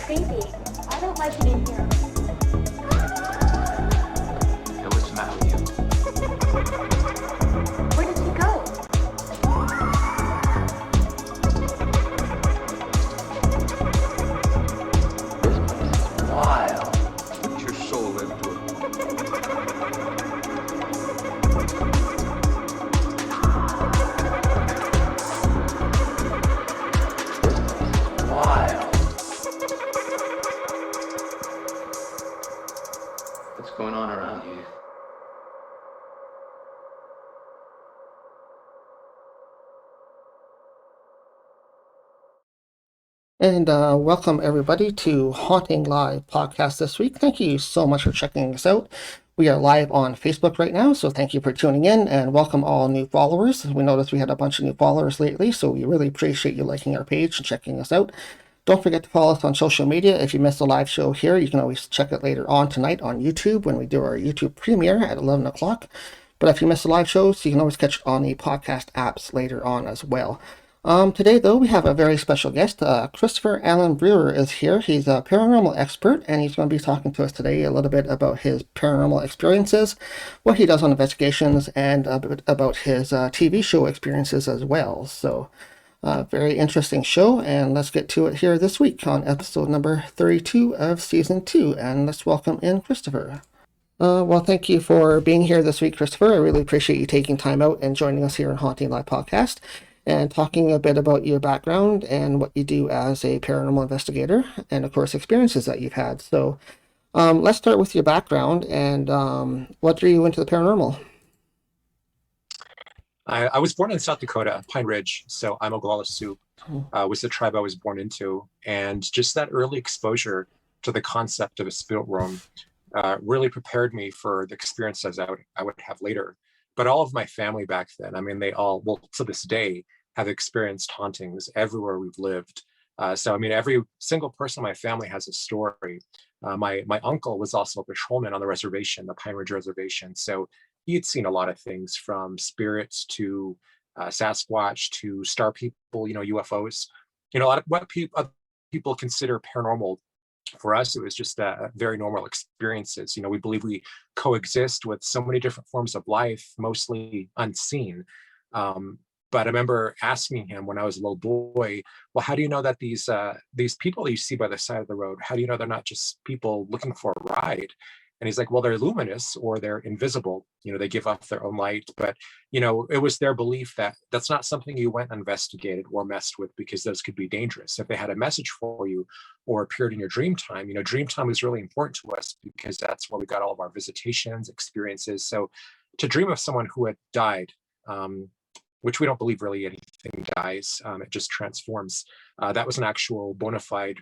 Baby, I don't like it in here. Hey, what's the matter with you? Where did she go? Wild. Put your soul into it. Wild. What's going on around you? And welcome everybody to Haunting Live podcast this week. Thank you so much for checking us out. We are live on Facebook right now, so thank you for tuning in and welcome all new followers. We noticed we had a bunch of new followers lately, so we really appreciate you liking our page and checking us out. Don't forget to follow us on social media. If you missed the live show here, you can always check it later on tonight on YouTube when we do our YouTube premiere at 11 o'clock. But if you missed the live shows, you can always catch it on the podcast apps later on as well. Today, though, we have a very special guest. Christopher Allen Brewer is here. He's a paranormal expert, and he's going to be talking to us today a little bit about his paranormal experiences, what he does on investigations, and a bit about his TV show experiences as well. So, very interesting show, and let's get to it here this week on episode number 32 of season 2. And let's welcome in Christopher. Well, thank you for being here this week, Christopher. I really appreciate you taking time out and joining us here on Haunting Live podcast and talking a bit about your background and what you do as a paranormal investigator and, of course, experiences that you've had. So let's start with your background and what drew you into the paranormal? I was born in South Dakota, Pine Ridge, so I'm Oglala Sioux, was the tribe I was born into. And just that early exposure to the concept of a spirit realm really prepared me for the experiences I would have later. But all of my family back then, I mean, they all, well, to this day, have experienced hauntings everywhere we've lived. So, I mean, every single person in my family has a story. My uncle was also a patrolman on the reservation, the Pine Ridge Reservation. So he had seen a lot of things from spirits to Sasquatch to star people, UFOs. A lot of what people consider paranormal. For us, it was just very normal experiences. We believe we coexist with so many different forms of life, mostly unseen. But I remember asking him when I was a little boy, well, how do you know that these people that you see by the side of the road, how do you know they're not just people looking for a ride? And he's like, well, they're luminous or they're invisible. They give off their own light. But, it was their belief that that's not something you went and investigated or messed with because those could be dangerous. If they had a message for you or appeared in your dream time, dream time is really important to us because that's where we got all of our visitations, experiences. So to dream of someone who had died, which we don't believe really anything dies, it just transforms. That was an actual bona fide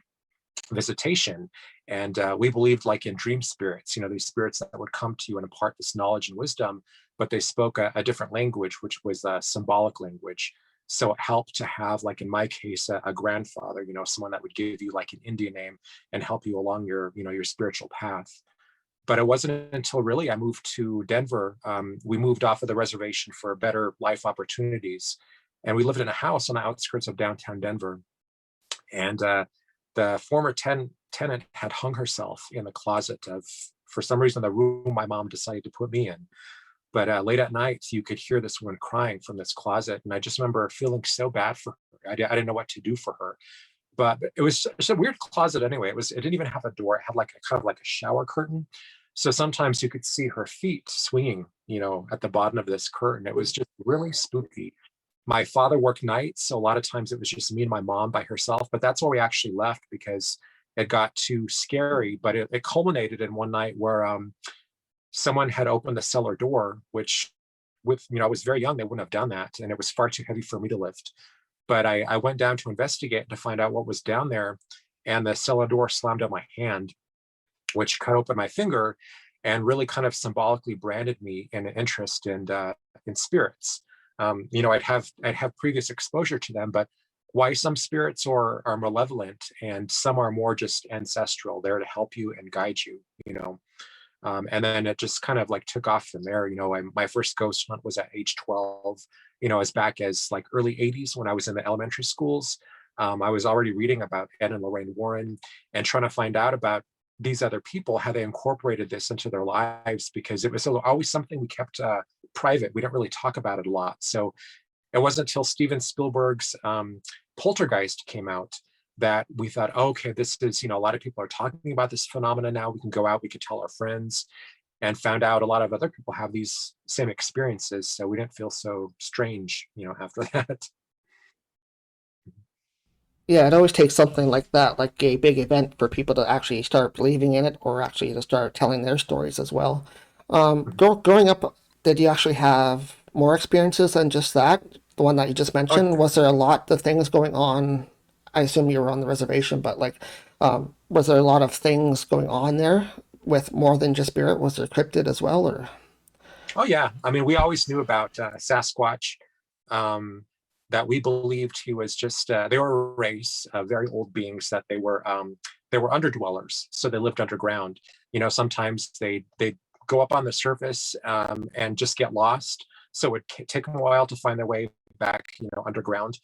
visitation. And we believed like in dream spirits, these spirits that would come to you and impart this knowledge and wisdom, but they spoke a different language, which was a symbolic language. So it helped to have, like in my case, a grandfather, someone that would give you like an Indian name and help you along your spiritual path. But it wasn't until really I moved to Denver. We moved off of the reservation for better life opportunities. And we lived in a house on the outskirts of downtown Denver. And the former tenant had hung herself in the closet of, for some reason, the room my mom decided to put me in. But late at night, you could hear this woman crying from this closet. And I just remember feeling so bad for her. I didn't know what to do for her. But it was a weird closet anyway. It didn't even have a door. It had like a kind of like a shower curtain. So sometimes you could see her feet swinging, at the bottom of this curtain. It was just really spooky. My father worked nights, so a lot of times it was just me and my mom by herself. But that's where we actually left because it got too scary. But it culminated in one night where someone had opened the cellar door, which I was very young, they wouldn't have done that. And it was far too heavy for me to lift. But I went down to investigate to find out what was down there. And the cellar door slammed on my hand, which cut open my finger and really kind of symbolically branded me in an interest in spirits. I'd have previous exposure to them, but why some spirits are malevolent and some are more just ancestral, there to help you and guide you, and then it just kind of like took off from there. My first ghost hunt was at age 12, as back as like early 80s when I was in the elementary schools. I was already reading about Ed and Lorraine Warren and trying to find out about these other people, how they incorporated this into their lives, because it was always something we kept private. We didn't really talk about it a lot. So it wasn't until Steven Spielberg's Poltergeist came out that we thought, oh, okay, this is, a lot of people are talking about this phenomena now. We can go out, we could tell our friends, and found out a lot of other people have these same experiences. So we didn't feel so strange, after that. Yeah, it always takes something like that, like a big event, for people to actually start believing in it, or actually to start telling their stories as well. Growing up, did you actually have more experiences than just that? The one that you just Oh, mentioned? Was there a lot of things going on? I assume you were on the reservation, but like, was there a lot of things going on there with more than just spirit? Was there cryptid as well, or? oh yeah. I mean, we always knew about Sasquatch. Um, that we believed he was just they were a race of very old beings, that they were underdwellers, so they lived underground. Sometimes they go up on the surface and just get lost, so it take them a while to find their way back, underground.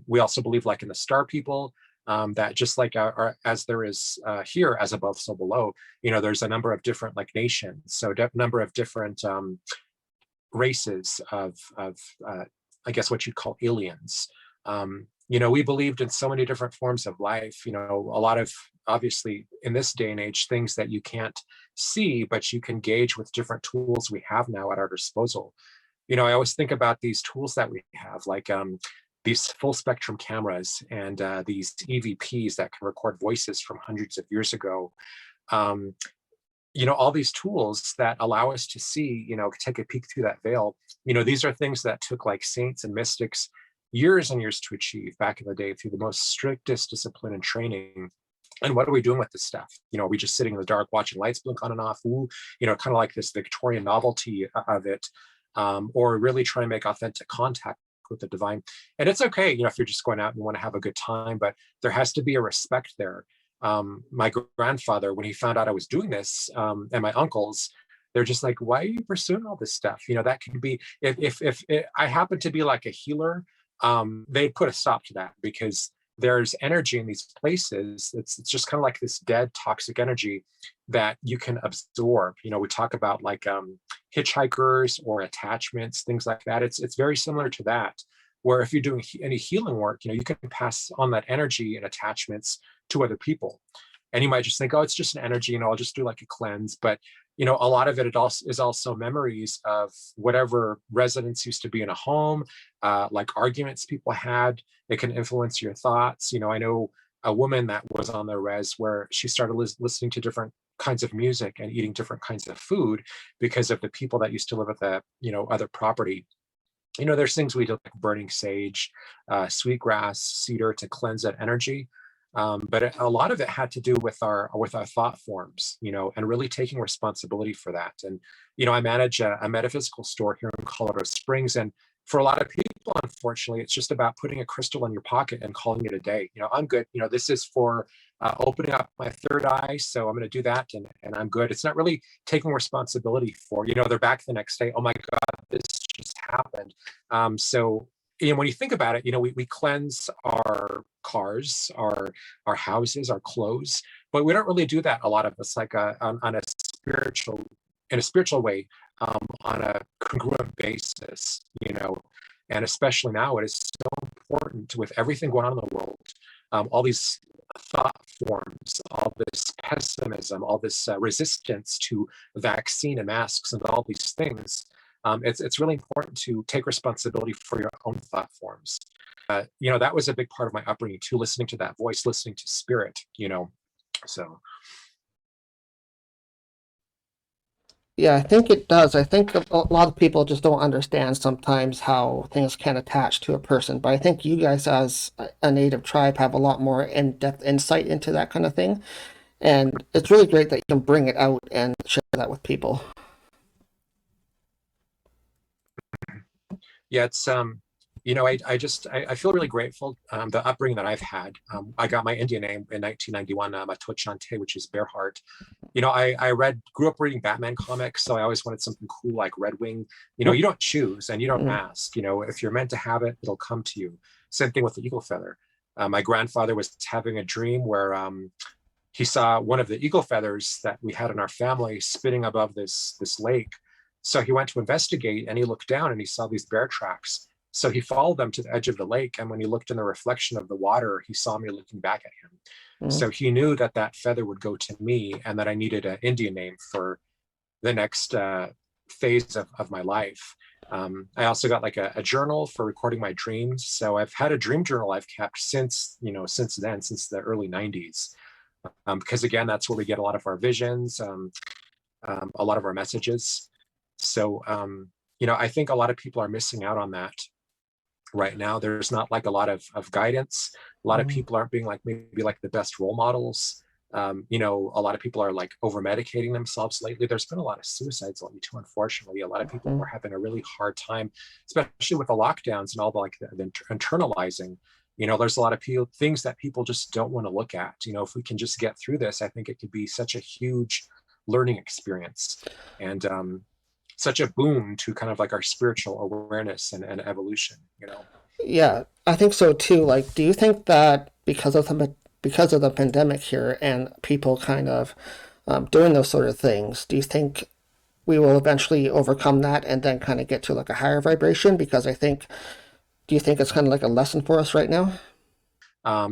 We also believe, like in the star people, that just like as there is here, as above so below, there's a number of different like nations, so number of different races of I guess what you'd call aliens. We believed in so many different forms of life, a lot of, obviously in this day and age, things that you can't see, but you can gauge with different tools we have now at our disposal. I always think about these tools that we have, like these full spectrum cameras and these EVPs that can record voices from hundreds of years ago. Um, all these tools that allow us to see, take a peek through that veil. These are things that took like saints and mystics years and years to achieve back in the day through the most strictest discipline and training. And what are we doing with this stuff? Are we just sitting in the dark watching lights blink on and off? Ooh, kind of like this Victorian novelty of it, or really trying to make authentic contact with the divine. And it's okay, if you're just going out and want to have a good time, but there has to be a respect there. My grandfather, when he found out I was doing this, and my uncles, they're just like, why are you pursuing all this stuff? That can be, if I happen to be like a healer, they'd put a stop to that, because there's energy in these places. It's just kind of like this dead toxic energy that you can absorb. We talk about like hitchhikers or attachments, things like that. It's very similar to that, where if you're doing any healing work, you can pass on that energy and attachments to other people. And you might just think, oh, it's just an energy, I'll just do like a cleanse. But a lot of it also is also memories of whatever residence used to be in a home, like arguments people had. It can influence your thoughts. I know a woman that was on the res where she started listening to different kinds of music and eating different kinds of food because of the people that used to live at the other property. There's things we do, like burning sage, sweetgrass, cedar, to cleanse that energy. But a lot of it had to do with our thought forms, and really taking responsibility for that. And I manage a metaphysical store here in Colorado Springs, and for a lot of people, unfortunately, it's just about putting a crystal in your pocket and calling it a day. I'm good. This is for opening up my third eye, so I'm going to do that, and I'm good. It's not really taking responsibility for. They're back the next day. Oh my God, this just happened. So when you think about it, we cleanse our cars, our houses, our clothes, but we don't really do that, a lot of us, like on a spiritual, in a spiritual way, on a congruent basis, and especially now, it is so important with everything going on in the world, all these thought forms, all this pessimism, all this resistance to vaccine and masks and all these things. It's really important to take responsibility for your own thought forms. That was a big part of my upbringing too, listening to that voice, listening to spirit, so. Yeah, I think it does. I think a lot of people just don't understand sometimes how things can attach to a person. But I think you guys, as a native tribe, have a lot more in-depth insight into that kind of thing. And it's really great that you can bring it out and share that with people. Yeah, it's I feel really grateful, the upbringing that I've had. I got my Indian name in 1991, Matochante, which is bear heart. I grew up reading Batman comics, so I always wanted something cool like Red Wing. You don't choose and you don't ask. If you're meant to have it, it'll come to you. Same thing with the eagle feather. My grandfather was having a dream where he saw one of the eagle feathers that we had in our family spinning above this lake. So he went to investigate, and he looked down and he saw these bear tracks. So he followed them to the edge of the lake, and when he looked in the reflection of the water, he saw me looking back at him. So he knew that that feather would go to me, and that I needed an Indian name for the next phase of my life. I also got like a journal for recording my dreams. So I've had a dream journal I've kept since then, since the early 90s. Because again, that's where we get a lot of our visions, a lot of our messages. So, I think a lot of people are missing out on that right now. There's not like a lot of guidance. A lot of people aren't being like maybe like the best role models. A lot of people are like over medicating themselves lately. There's been a lot of suicides lately too, unfortunately. A lot of people are having a really hard time, especially with the lockdowns and all the internalizing. There's a lot of things that people just don't want to look at. If we can just get through this, I think it could be such a huge learning experience, and such a boon to kind of like our spiritual awareness and evolution. Yeah, I think so too. Like, do you think that because of the pandemic here and people kind of doing those sort of things, do you think we will eventually overcome that and then kind of get to like a higher vibration? Because do you think it's kind of like a lesson for us right now?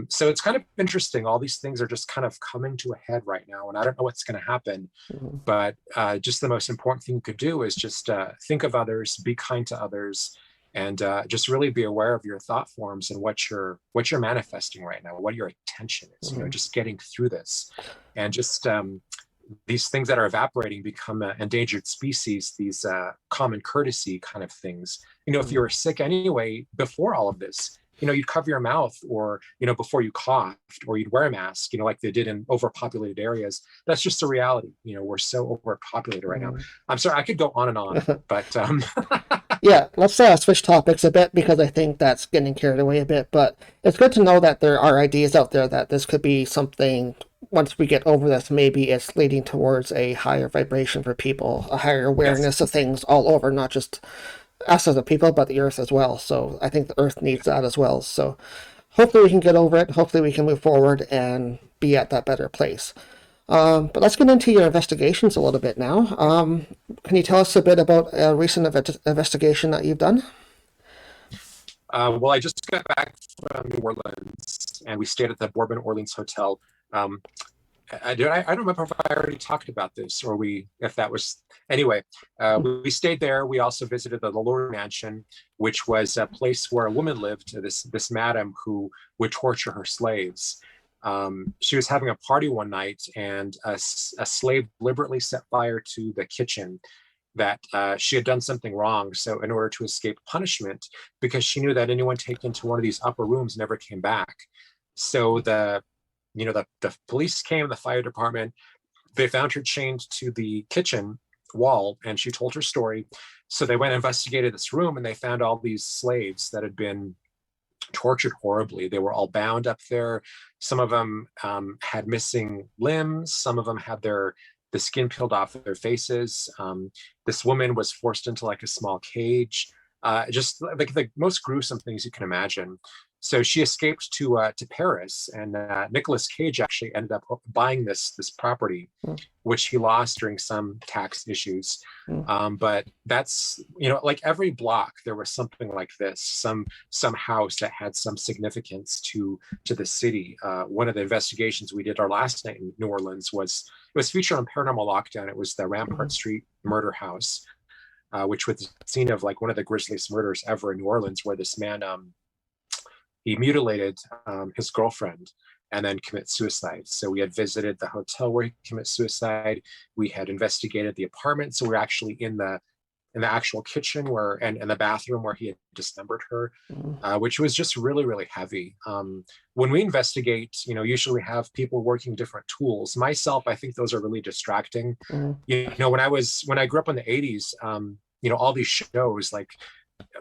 So it's kind of interesting. All these things are just kind of coming to a head right now, and I don't know what's going to happen. But just the most important thing you could do is just think of others, be kind to others, and just really be aware of your thought forms and what you're manifesting right now, what your intention is. Just getting through this, and just these things that are evaporating become endangered species. These common courtesy kind of things. If you were sick anyway before all of this, you'd cover your mouth, or, before you coughed, or you'd wear a mask, like they did in overpopulated areas. That's just a reality. We're so overpopulated right now. I'm sorry, I could go on and on, but yeah, let's switch topics a bit, because I think that's getting carried away a bit. But it's good to know that there are ideas out there that this could be something. Once we get over this, maybe it's leading towards a higher vibration for people, a higher awareness of things all over, not just us as a people, but the earth as well. So I think the earth needs that as well. So hopefully we can get over it. Hopefully we can move forward and be at that better place. But let's get into your investigations a little bit now. Can you tell us a bit about a recent investigation that you've done? Well, I just got back from New Orleans, and we stayed at the Bourbon Orleans Hotel. I don't remember if I already talked about this, or if that was, anyway, we stayed there. We also visited the Lourdes Mansion, which was a place where a woman lived, this madam who would torture her slaves. She was having a party one night, and a slave deliberately set fire to the kitchen, that she had done something wrong. So in order to escape punishment, because she knew that anyone taken to one of these upper rooms never came back. So the police came, the fire department, they found her chained to the kitchen wall, and she told her story. So they went and investigated this room, and they found all these slaves that had been tortured horribly. They were all bound up there. Some of them had missing limbs. Some of them had the skin peeled off of their faces. This woman was forced into like a small cage. Just like the most gruesome things you can imagine. So she escaped to Paris, and Nicolas Cage actually ended up buying this property, which he lost during some tax issues. But that's, like every block there was something like this, some house that had some significance to the city. One of the investigations we did our last night in New Orleans was featured on Paranormal Lockdown. It was the Rampart Street murder house, which was the scene of like one of the grisliest murders ever in New Orleans, where this man he mutilated his girlfriend and then commit suicide. So we had visited the hotel where he committed suicide. We had investigated the apartment. So we're actually in the actual kitchen and the bathroom where he had dismembered her, which was just really, really heavy. When we investigate, usually we have people working different tools. Myself, I think those are really distracting. When I grew up in the 80s, all these shows like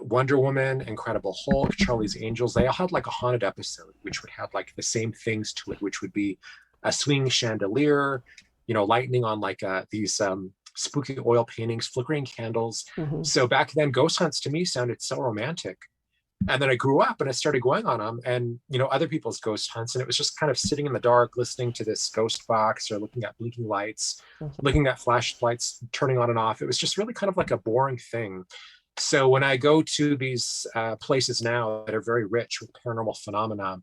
Wonder Woman, Incredible Hulk, Charlie's Angels, they all had like a haunted episode, which would have like the same things to it, which would be a swinging chandelier, lightning on like these spooky oil paintings, flickering candles. So back then, ghost hunts to me sounded so romantic. And then I grew up and I started going on them and, other people's ghost hunts. And it was just kind of sitting in the dark, listening to this ghost box or looking at blinking lights, looking at flashlights, turning on and off. It was just really kind of like a boring thing. So when I go to these places now that are very rich with paranormal phenomena,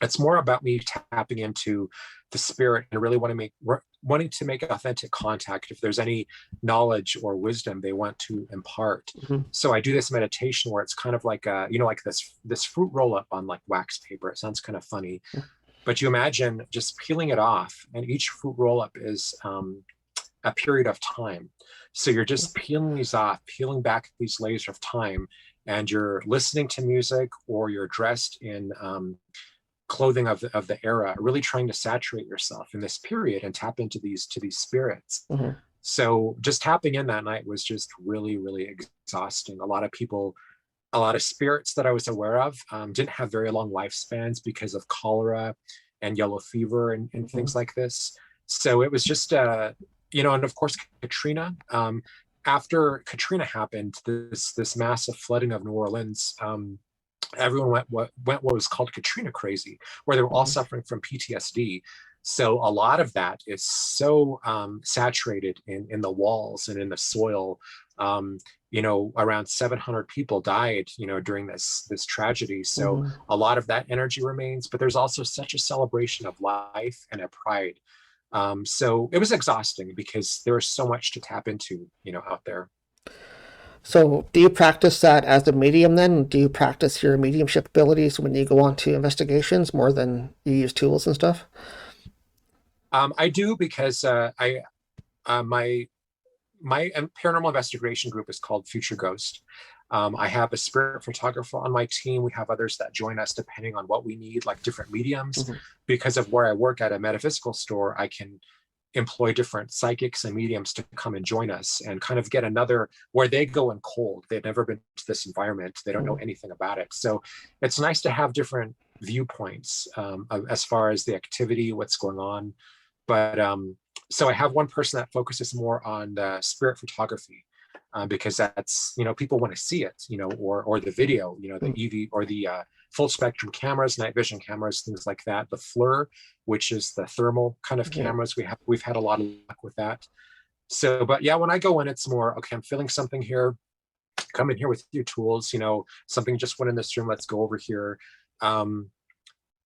it's more about me tapping into the spirit and really wanting to make authentic contact if there's any knowledge or wisdom they want to impart. So I do this meditation where it's kind of like like this fruit roll up on like wax paper. It sounds kind of funny, but you imagine just peeling it off, and each fruit roll up is a period of time. So you're just peeling these off, peeling back these layers of time, and you're listening to music, or you're dressed in clothing of the era, really trying to saturate yourself in this period and tap into these spirits. So just tapping in that night was just really, really exhausting. A lot of spirits that I was aware of didn't have very long lifespans because of cholera and yellow fever and things like this. So it was just and of course Katrina. After Katrina happened, this massive flooding of New Orleans, everyone went what was called Katrina crazy, where they were all suffering from PTSD. So a lot of that is so saturated in the walls and in the soil. Around 700 people died, during this tragedy. So a lot of that energy remains, but there's also such a celebration of life and a pride. So it was exhausting because there was so much to tap into, out there. So do you practice that as a medium then? Do you practice your mediumship abilities when you go on to investigations more than you use tools and stuff? I do, because my paranormal investigation group is called Future Ghost. I have a spirit photographer on my team. We have others that join us depending on what we need, like different mediums. Because of where I work at a metaphysical store, I can employ different psychics and mediums to come and join us and kind of get another, where they go in cold. They've never been to this environment. They don't know anything about it. So it's nice to have different viewpoints as far as the activity, what's going on. But so I have one person that focuses more on the spirit photography, because that's, people want to see it, or the video, the EV or the full spectrum cameras, night vision cameras, things like that. The FLIR, which is the thermal kind of cameras, we've had a lot of luck with that. So, but yeah, when I go in, it's more, okay, I'm feeling something here. Come in here with your tools, something just went in this room. Let's go over here.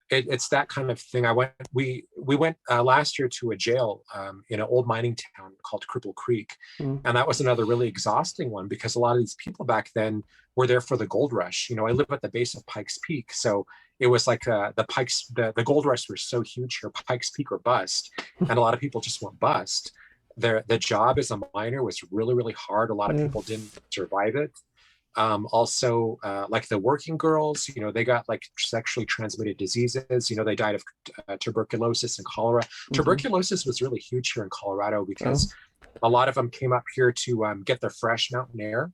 It's that kind of thing. We went last year to a jail in an old mining town called Cripple Creek. And that was another really exhausting one, because a lot of these people back then were there for the gold rush. I live at the base of Pikes Peak. So it was like the gold rush was so huge here, Pikes Peak or bust. And a lot of people just went bust. The job as a miner was really, really hard. A lot of people didn't survive it. Also, like the working girls, they got like sexually transmitted diseases. They died of tuberculosis and cholera. Tuberculosis was really huge here in Colorado, because a lot of them came up here to get the fresh mountain air.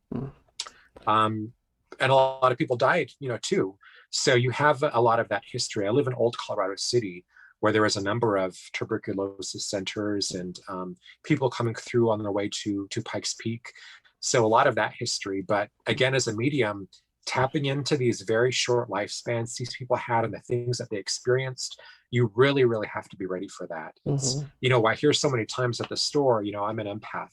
And a lot of people died, too. So you have a lot of that history. I live in Old Colorado City, where there is a number of tuberculosis centers and people coming through on their way to Pikes Peak. So a lot of that history. But again, as a medium, tapping into these very short lifespans these people had and the things that they experienced, you really, really have to be ready for that. I hear so many times at the store, I'm an empath,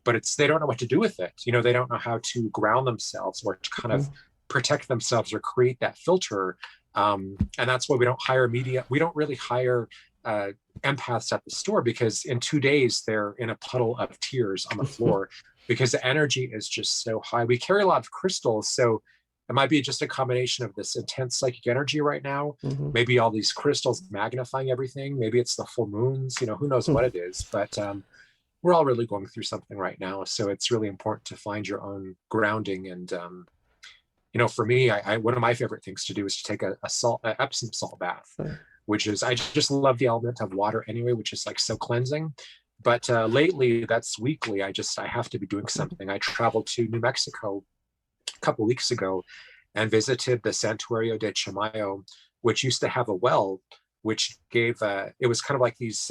but they don't know what to do with it. They don't know how to ground themselves or to kind of protect themselves or create that filter. And that's why we don't hire media. We don't really hire empaths at the store, because in 2 days they're in a puddle of tears on the floor because the energy is just so high. We carry a lot of crystals, so it might be just a combination of this intense psychic energy right now. Maybe all these crystals magnifying everything. Maybe it's the full moons. Who knows what it is? But we're all really going through something right now, so it's really important to find your own grounding. And for me, I one of my favorite things to do is to take a Epsom salt bath, which is, I just love the element of water anyway, which is like so cleansing. But lately, that's weekly. I have to be doing something. I traveled to New Mexico a couple of weeks ago and visited the Santuario de Chamayo, which used to have a well, which gave it was kind of like these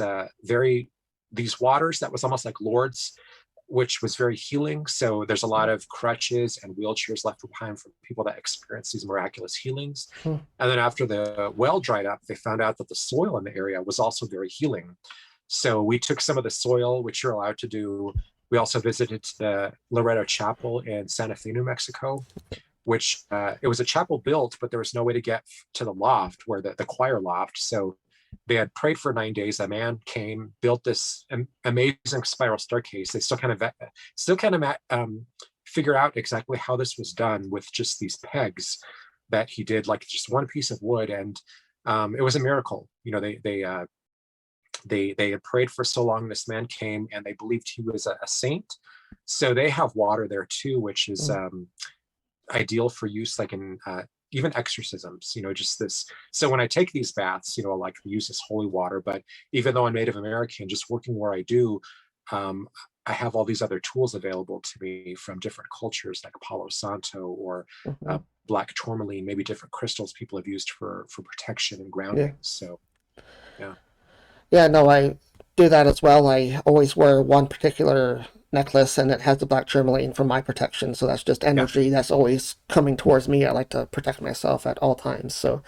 waters that was almost like Lourdes, which was very healing. So there's a lot of crutches and wheelchairs left behind for people that experience these miraculous healings. And then after the well dried up, they found out that the soil in the area was also very healing. So we took some of the soil, which you're allowed to do. We also visited the Loreto Chapel in Santa Fe, New Mexico, which it was a chapel built, but there was no way to get to the loft, where the choir loft. So they had prayed for 9 days. A man came, built this amazing spiral staircase. They still kind of figure out exactly how this was done with just these pegs that he did, like just one piece of wood, and it was a miracle. You know, they had prayed for so long. This man came, and they believed he was a saint. So they have water there too, which is ideal for use, like in even exorcisms, you know, just this. So when I take these baths, you know, like use this holy water, but even though I'm Native American, just working where I do, I have all these other tools available to me from different cultures, like Palo Santo or black tourmaline, maybe different crystals people have used for protection and grounding. So, yeah. Yeah, no, I do that as well. I always wear one particular necklace, and it has the black tourmaline for my protection. So that's just energy that's always coming towards me. I like to protect myself at all times. So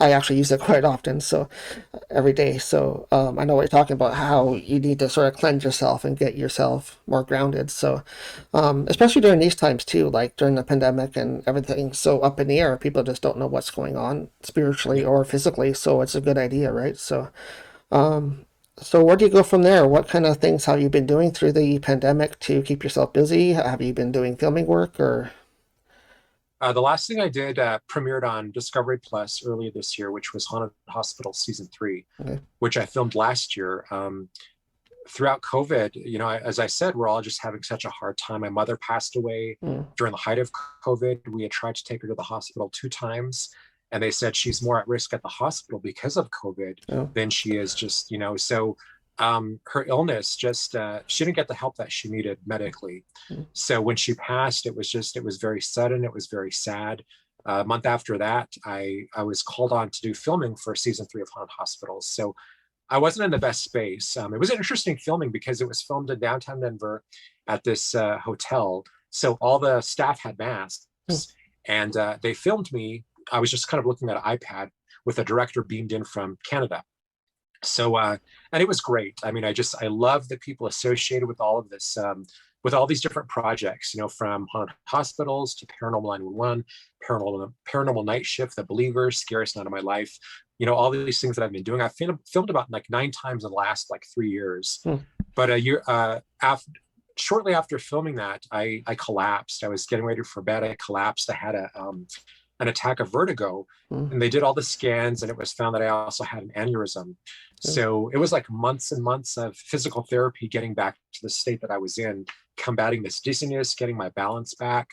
I actually use it quite often, so every day. So I know what you're talking about, how you need to sort of cleanse yourself and get yourself more grounded. So especially during these times too, like during the pandemic and everything so up in the air, people just don't know what's going on spiritually or physically. So it's a good idea, right? So where do you go from there? What kind of things have you been doing through the pandemic to keep yourself busy? Have you been doing filming work or? The last thing I did premiered on Discovery Plus earlier this year, which was Haunted Hospital Season 3, which I filmed last year. Throughout COVID, you know, as I said, we're all just having such a hard time. My mother passed away during the height of COVID. We had tried to take her to the hospital 2 times, and they said she's more at risk at the hospital because of COVID than she is just, you know, so her illness just, she didn't get the help that she needed medically. So when she passed, it was very sudden. It was very sad. A month after that, I was called on to do filming for Season 3 of Haunted Hospitals. So I wasn't in the best space. It was an interesting filming because it was filmed in downtown Denver at this hotel. So all the staff had masks and they filmed me. I was just kind of looking at an iPad with a director beamed in from Canada. So, and it was great. I mean, I love the people associated with all of this, with all these different projects, you know, from Haunted Hospitals to Paranormal 911, Paranormal Night Shift, The Believers, Scariest Night of My Life, you know, all these things that I've been doing. I've filmed about like 9 times in the last like 3 years. But a year, shortly after filming that, I collapsed. I was getting ready for bed. I collapsed. I had an attack of vertigo, and they did all the scans, and it was found that I also had an aneurysm. So it was like months and months of physical therapy, getting back to the state that I was in, combating this dizziness, getting my balance back.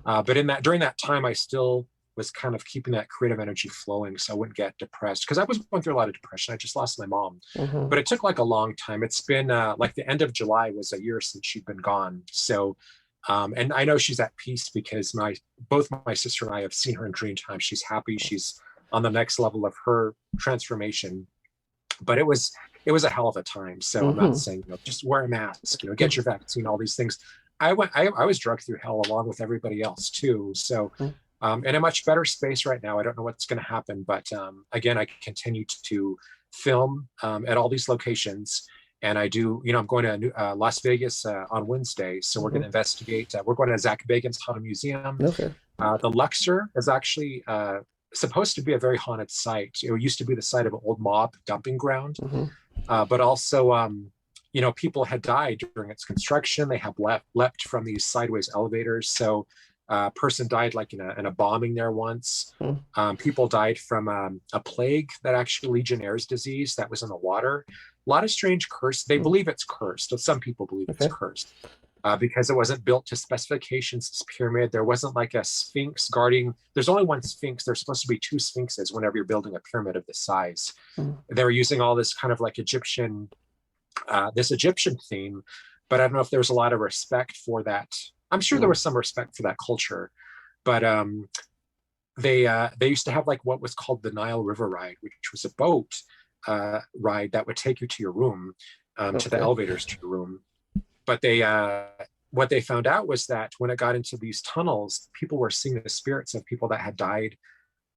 But during that time, I still was kind of keeping that creative energy flowing, so I wouldn't get depressed, because I was going through a lot of depression. I just lost my mom, but it took like a long time. It's been like the end of July was a year since she'd been gone. So and I know she's at peace because both my sister and I have seen her in dream time. She's happy. She's on the next level of her transformation. But it was a hell of a time. So I'm not saying, you know, just wear a mask, you know, get your vaccine, all these things. I was drugged through hell along with everybody else too. So in a much better space right now. I don't know what's going to happen, but again, I continue to film at all these locations. And I do, you know, I'm going to Las Vegas on Wednesday. So we're going to investigate. We're going to Zach Bagans' Haunted Museum. The Luxor is actually supposed to be a very haunted site. It used to be the site of an old mob dumping ground. But also, you know, people had died during its construction. They have leapt from these sideways elevators. So a person died like in a bombing there once. People died from a plague that actually Legionnaire's disease that was in the water. A lot of strange curse. They believe it's cursed. Some people believe it's cursed because it wasn't built to specifications. This pyramid, there wasn't like a sphinx guarding. There's only one sphinx. There's supposed to be 2 sphinxes whenever you're building a pyramid of this size. They were using all this kind of like Egyptian theme, but I don't know if there was a lot of respect for that. I'm sure there was some respect for that culture, but they used to have like what was called the Nile River Ride, which was a boat ride that would take you to your room, to the elevators to your room. but they what they found out was that when it got into these tunnels, people were seeing the spirits of people that had died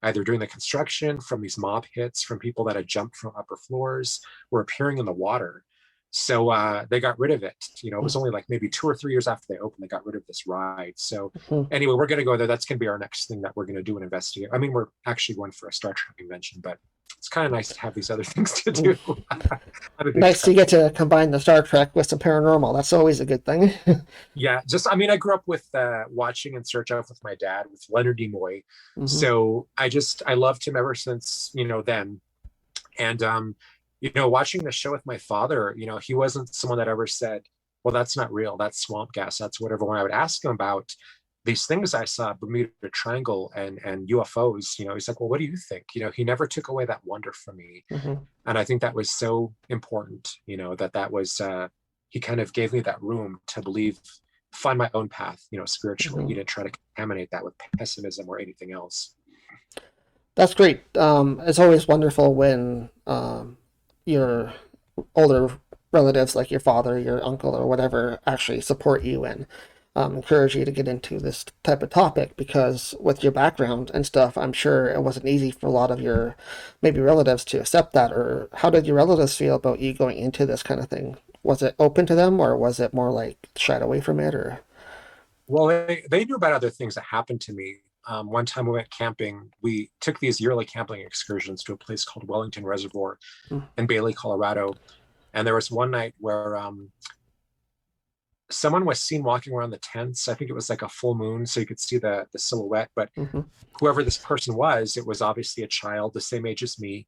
either during the construction, from these mob hits, from people that had jumped from upper floors, were appearing in the water. So they got rid of it. You know, it was only like maybe 2 or 3 years after they opened, they got rid of this ride. So anyway, we're going to go there. That's going to be our next thing that we're going to do and investigate. I mean, we're actually going for a Star Trek convention, but it's kind of nice to have these other things to do. Nice to get to combine the Star Trek with some paranormal. That's always a good thing. Yeah, I mean, I grew up with watching and search out with my dad, with Leonard Nimoy. So I loved him ever since, you know, then. And, you know, watching the show with my father, you know, he wasn't someone that ever said, well, that's not real. That's swamp gas. That's whatever. When I would ask him about these things I saw, Bermuda Triangle and UFOs, you know, he's like, well, what do you think? You know, he never took away that wonder from me. And I think that was so important, you know, that was, he kind of gave me that room to believe, find my own path, you know, spiritually. He didn't try to contaminate that with pessimism or anything else. That's great. It's always wonderful when your older relatives, like your father, your uncle, or whatever, actually support you and encourage you to get into this type of topic, because with your background and stuff, I'm sure it wasn't easy for a lot of your maybe relatives to accept that. Or how did your relatives feel about you going into this kind of thing? Was it open to them, or was it more like shied away from it? Or well, they knew about other things that happened to me. One time we went camping. We took these yearly camping excursions to a place called Wellington Reservoir in Bailey, Colorado. And there was one night where someone was seen walking around the tents. I think it was like a full moon, so you could see the silhouette. But whoever this person was, it was obviously a child the same age as me.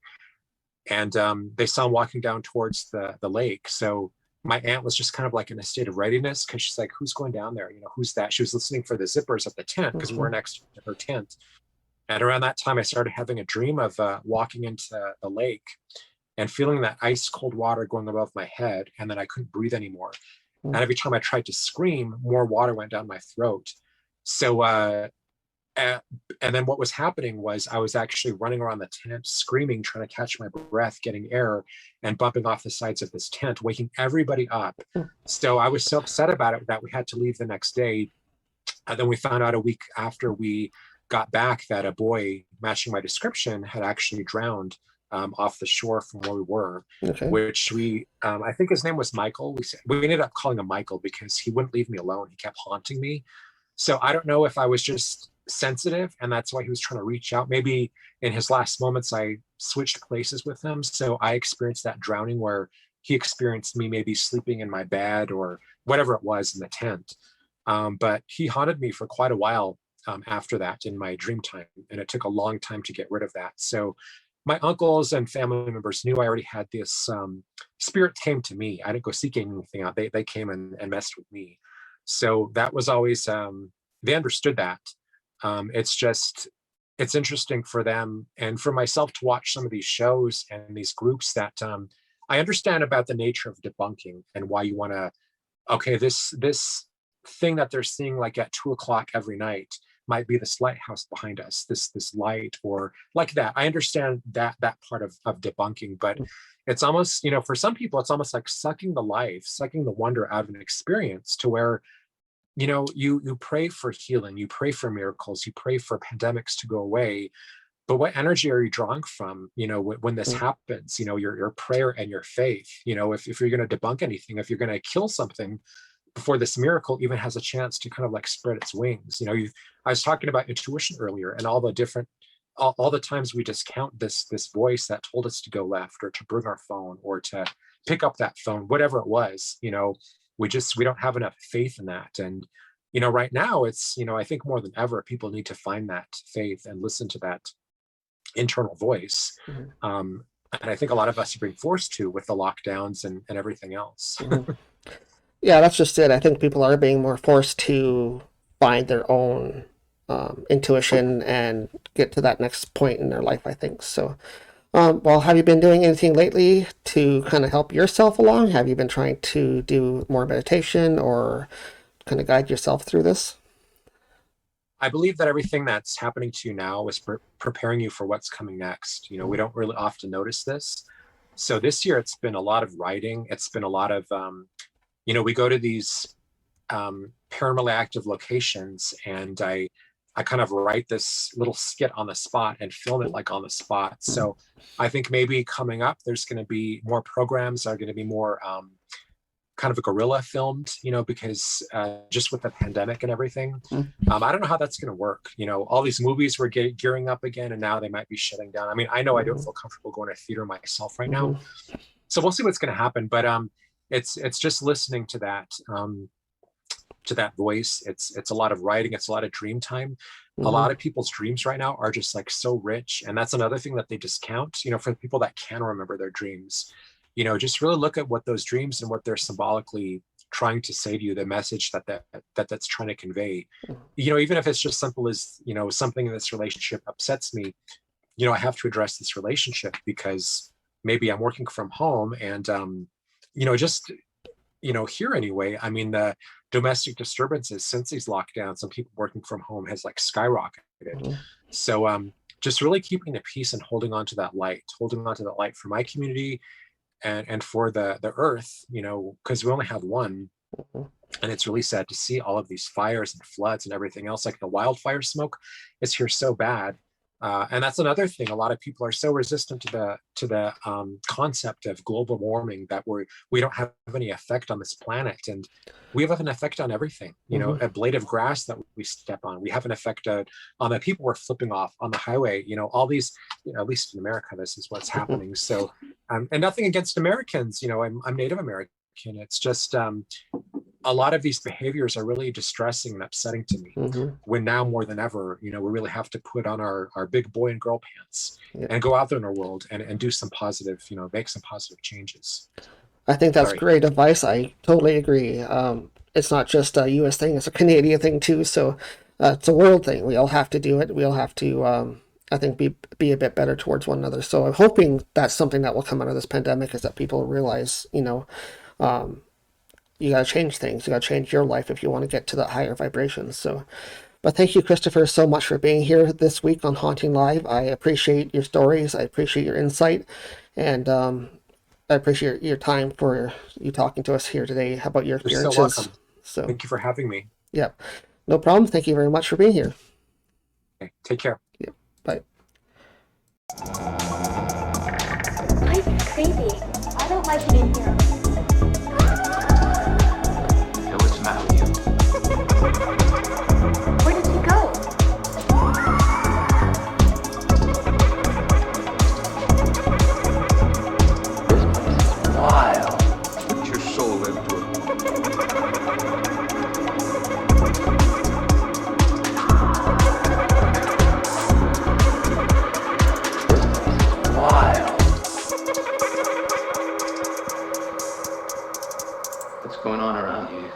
And they saw him walking down towards the lake. So my aunt was just kind of like in a state of readiness, because she's like, who's going down there? You know, who's that? She was listening for the zippers of the tent, because we were next to her tent. And around that time, I started having a dream of walking into the lake and feeling that ice cold water going above my head. And then I couldn't breathe anymore. And every time I tried to scream, more water went down my throat. So, and then what was happening was I was actually running around the tent, screaming, trying to catch my breath, getting air, and bumping off the sides of this tent, waking everybody up. So I was so upset about it that we had to leave the next day. And then we found out a week after we got back that a boy matching my description had actually drowned off the shore from where we were, which we, I think his name was Michael. We ended up calling him Michael because he wouldn't leave me alone. He kept haunting me. So I don't know if I was just sensitive and that's why he was trying to reach out. Maybe in his last moments, I switched places with him. So I experienced that drowning where he experienced me maybe sleeping in my bed or whatever it was in the tent. But he haunted me for quite a while after that in my dream time. And it took a long time to get rid of that. So my uncles and family members knew I already had this spirit came to me. I didn't go seeking anything out. They came and messed with me. So that was always, they understood that. It's interesting for them and for myself to watch some of these shows and these groups that I understand about the nature of debunking and why you want to, okay, this thing that they're seeing like at 2:00 every night might be this lighthouse behind us, this light or like that. I understand that part of debunking, but it's almost, you know, for some people, it's almost like sucking the life, sucking the wonder out of an experience to where, you know, you pray for healing, you pray for miracles, you pray for pandemics to go away. But what energy are you drawing from, you know, when this happens, you know, your prayer and your faith, you know, if you're going to debunk anything, if you're going to kill something before this miracle even has a chance to kind of like spread its wings, you know, I was talking about intuition earlier and all the different, all the times we discount this voice that told us to go left or to bring our phone or to pick up that phone, whatever it was, you know, we don't have enough faith in that. And, you know, right now it's, you know, I think more than ever, people need to find that faith and listen to that internal voice. And I think a lot of us are being forced to with the lockdowns and everything else. Yeah, that's just it. I think people are being more forced to find their own intuition and get to that next point in their life, I think. So, well, have you been doing anything lately to kind of help yourself along? Have you been trying to do more meditation or kind of guide yourself through this? I believe that everything that's happening to you now is preparing you for what's coming next. You know, we don't really often notice this. So this year, it's been a lot of writing. It's been a lot of, we go to these paranormally active locations, and I kind of write this little skit on the spot and film it like on the spot. So I think maybe coming up, there's going to be more programs that are going to be more kind of a guerrilla filmed, because just with the pandemic and everything, I don't know how that's going to work. All these movies were gearing up again, and now they might be shutting down. I mean, I know I don't feel comfortable going to theater myself right now, so we'll see what's going to happen. But it's just listening to that voice. It's a lot of writing. It's a lot of dream time. A lot of people's dreams right now are just like so rich, and that's another thing that they discount. For the people that can remember their dreams, just really look at what those dreams and what they're symbolically trying to say to you, the message that's trying to convey. Even if it's just simple as something in this relationship upsets me, I have to address this relationship because maybe I'm working from home, and just here anyway, I mean, the domestic disturbances since these lockdowns and people working from home has like skyrocketed. So just really keeping the peace and holding on to that light for my community and for the earth, because we only have one. And it's really sad to see all of these fires and floods and everything else. Like the wildfire smoke is here so bad. And that's another thing. A lot of people are so resistant to the concept of global warming that we don't have any effect on this planet, and we have an effect on everything. A blade of grass that we step on, we have an effect on the people we're flipping off on the highway. All these, at least in America, this is what's happening. So, and nothing against Americans. I'm Native American. It's just a lot of these behaviors are really distressing and upsetting to me, when now more than ever, we really have to put on our big boy and girl pants and go out there in our world and do some positive, make some positive changes. I think that's great advice. I totally agree. It's not just a U.S. thing, it's a Canadian thing too. So it's a world thing. We all have to do it. We all have to, I think, be a bit better towards one another. So I'm hoping that's something that will come out of this pandemic, is that people realize, you got to change things. You got to change your life if you want to get to the higher vibrations. So, but thank you, Christopher, so much for being here this week on Haunting Live. I appreciate your stories. I appreciate your insight. And I appreciate your time for you talking to us here today about your experiences. You're so welcome. So, thank you for having me. Yeah, no problem. Thank you very much for being here. Okay, take care. Yeah, bye. Life is crazy. I don't like it in here. What's the matter with you? Where did you go? Wild. What's your soul live to it? Wild. What's going on around you?